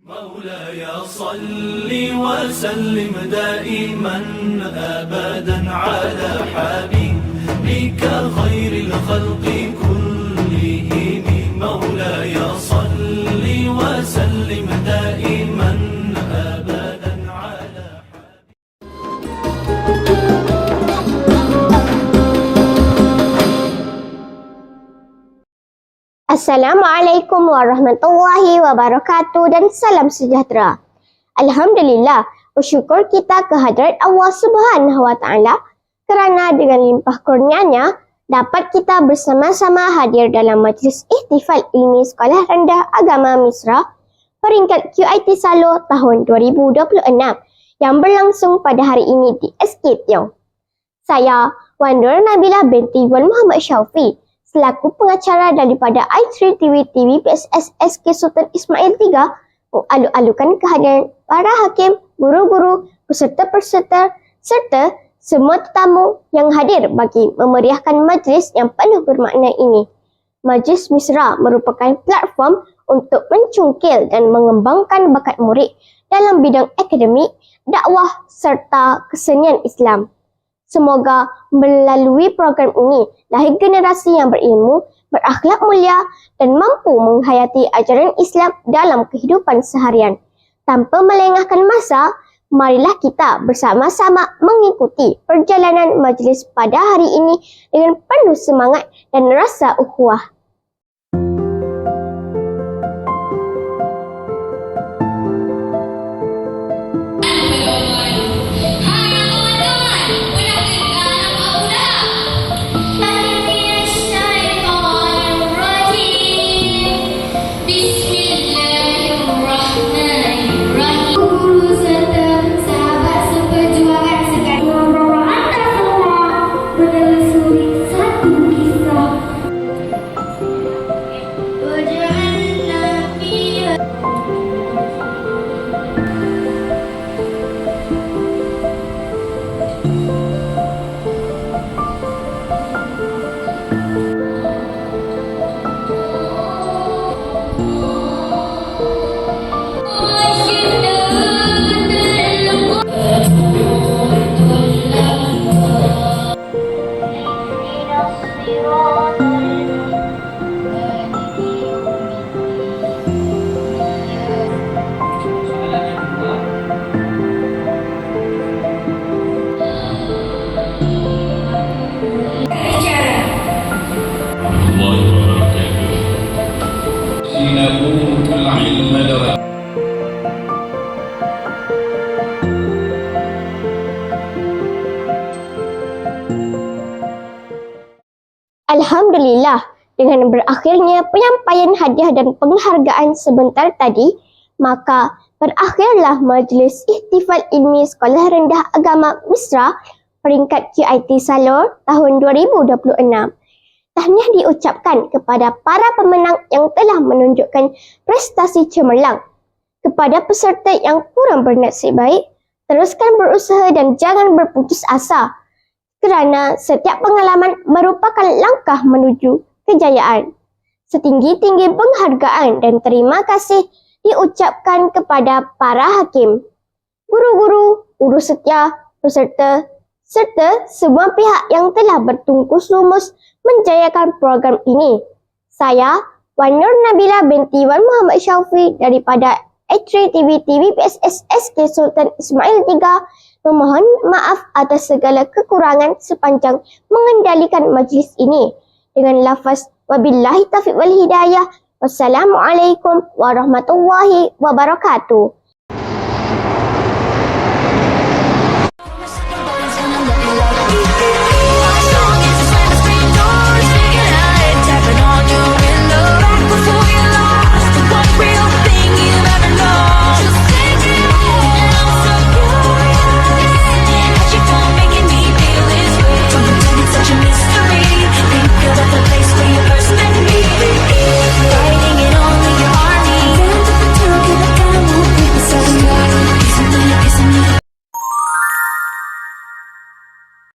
مولاي صل وسلم دائما أبدا على حبيبك خير الخلق كلهم. مولاي صل وسلم دائما أبدا على Assalamualaikum warahmatullahi wabarakatuh dan salam sejahtera. Alhamdulillah, bersyukur kita kehadrat Allah Subhanahu wa taala kerana dengan limpah kurnianya dapat kita bersama-sama hadir dalam majlis ihtifal ilmi Sekolah Rendah Agama Misra peringkat QIT Salo tahun 2026 yang berlangsung pada hari ini di SK Tiong. Saya Wan Nur Nabilah binti Wan Muhammad Syaufi selaku pengacara daripada i3 TV PSS SK Sultan Ismail 3 mengalu-alukan kehadiran para hakim, guru-guru, peserta-peserta serta semua tetamu yang hadir bagi memeriahkan majlis yang penuh bermakna ini. Majlis Misra merupakan platform untuk mencungkil dan mengembangkan bakat murid dalam bidang akademik, dakwah serta kesenian Islam. Semoga melalui program ini, lahir generasi yang berilmu, berakhlak mulia dan mampu menghayati ajaran Islam dalam kehidupan seharian. Tanpa melengahkan masa, marilah kita bersama-sama mengikuti perjalanan majlis pada hari ini dengan penuh semangat dan rasa ukhuwah. Alhamdulillah, dengan berakhirnya penyampaian hadiah dan penghargaan sebentar tadi, maka berakhirlah majlis ihtifal ilmi Sekolah Rendah Agama Misra peringkat QIT Salor tahun 2026. Tahniah diucapkan kepada para pemenang yang telah menunjukkan prestasi cemerlang. Kepada peserta yang kurang bernasib baik, teruskan berusaha dan jangan berputus asa, kerana setiap pengalaman merupakan langkah menuju kejayaan. Setinggi-tinggi penghargaan dan terima kasih diucapkan kepada para hakim, guru-guru, guru setia, peserta serta semua pihak yang telah bertungkus lumus menjayakan program ini. Saya, Wan Nur Nabilah binti Wan Muhammad Syaufi daripada i3 TV PSS SK Sultan Ismail 3 memohon maaf atas segala kekurangan sepanjang mengendalikan majlis ini. Dengan lafaz wabillahi taufiq wal hidayah. Wassalamualaikum warahmatullahi wabarakatuh.